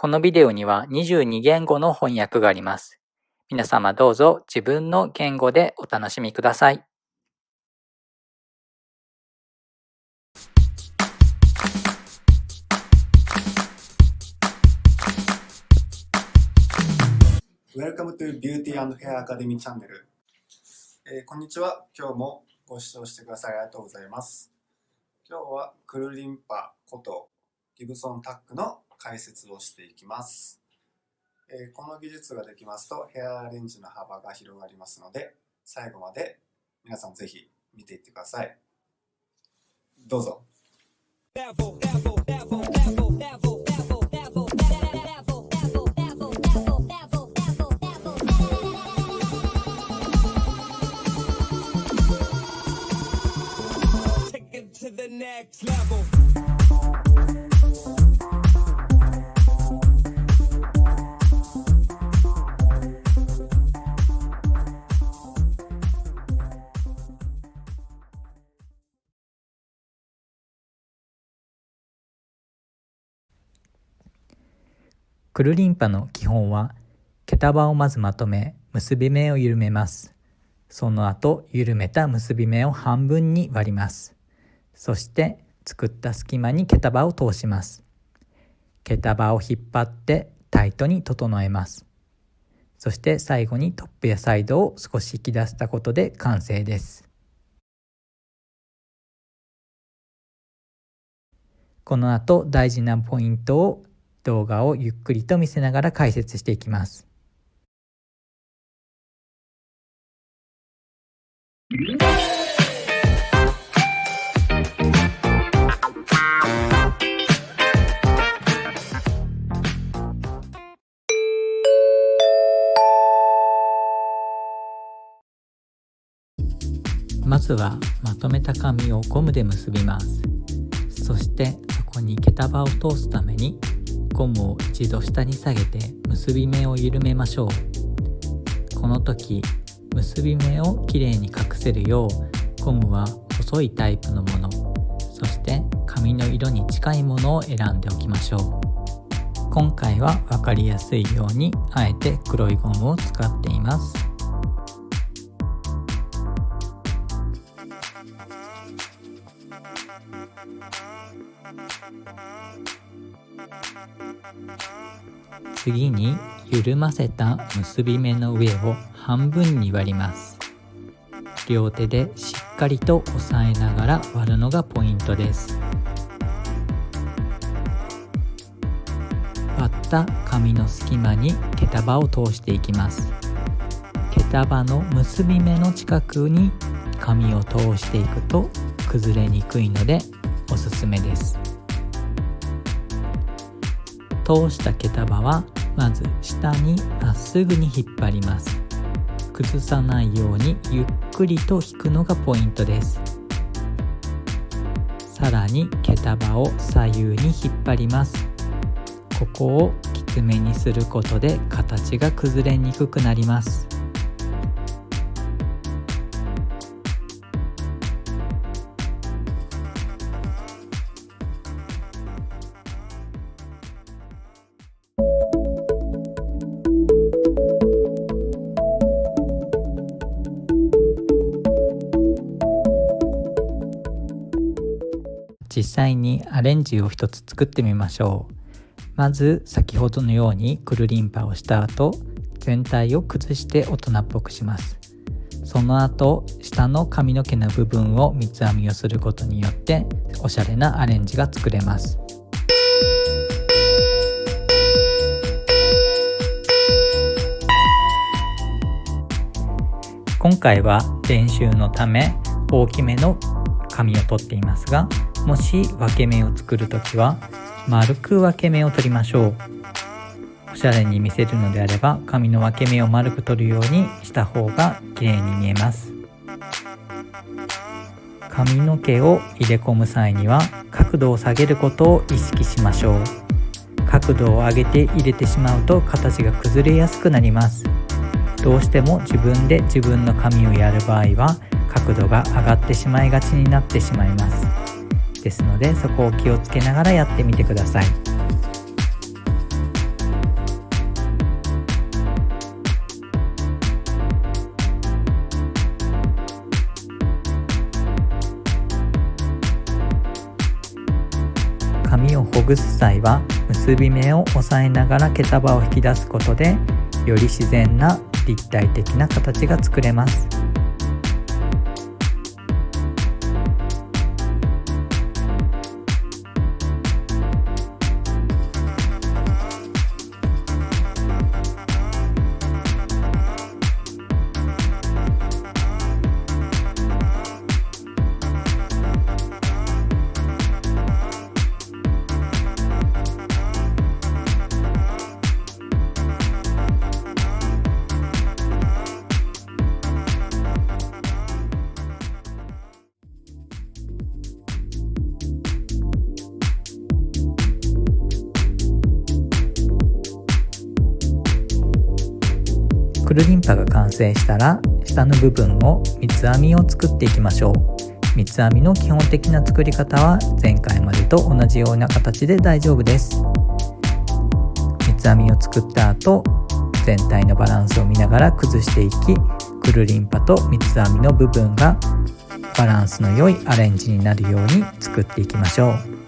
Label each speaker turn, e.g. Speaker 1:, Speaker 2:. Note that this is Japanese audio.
Speaker 1: このビデオには22言語の翻訳があります。皆様どうぞ自分の言語でお楽しみください。
Speaker 2: Welcome to Beauty and Hair Academy チャンネル。こんにちは。今日もご視聴してくださりありがとうございます。今日はクルリンパことギブソンタックの解説をしていきます。この技術ができますとヘアアレンジの幅が広がりますので、最後まで皆さんぜひ見ていってください。どうぞ。
Speaker 1: クルリンパの基本は、毛束をまずまとめ、結び目を緩めます。その後、緩めた結び目を半分に割ります。そして、作った隙間に毛束を通します。毛束を引っ張ってタイトに整えます。そして最後にトップやサイドを少し引き出したことで完成です。この後、大事なポイントを動画をゆっくりと見せながら解説していきます。まずはまとめた髪をゴムで結びます。そしてそこに毛束を通すためにゴムを一度下に下げて結び目を緩めましょう。この時、結び目をきれいに隠せるようゴムは細いタイプのもの、そして髪の色に近いものを選んでおきましょう。今回は分かりやすいようにあえて黒いゴムを使っています。次に緩ませた結び目の上を半分に割ります。両手でしっかりと押さえながら割るのがポイントです。割った髪の隙間に毛束を通していきます。毛束の結び目の近くに髪を通していくと崩れにくいのでおすすめです。通した毛束はまず下にまっすぐに引っ張ります。崩さないようにゆっくりと引くのがポイントです。さらに毛束を左右に引っ張ります。ここをきつめにすることで形が崩れにくくなります。実際にアレンジを一つ作ってみましょう。まず先ほどのようにクルリンパをした後、全体を崩して大人っぽくします。その後、下の髪の毛の部分を三つ編みをすることによっておしゃれなアレンジが作れます。今回は練習のため大きめの髪を取っていますが、もし分け目を作るときは丸く分け目を取りましょう。おしゃれに見せるのであれば髪の分け目を丸く取るようにした方が綺麗に見えます。髪の毛を入れ込む際には角度を下げることを意識しましょう。角度を上げて入れてしまうと形が崩れやすくなります。どうしても自分で自分の髪をやる場合は角度が上がってしまいがちになってしまいます。ですのでそこを気をつけながらやってみてください。ほぐす際は結び目を押さえながら毛束を引き出すことで、より自然な立体的な形が作れます。くるりんぱが完成したら、下の部分を三つ編みを作っていきましょう。三つ編みの基本的な作り方は前回までと同じような形で大丈夫です。三つ編みを作った後、全体のバランスを見ながら崩していき、くるりんぱと三つ編みの部分がバランスの良いアレンジになるように作っていきましょう。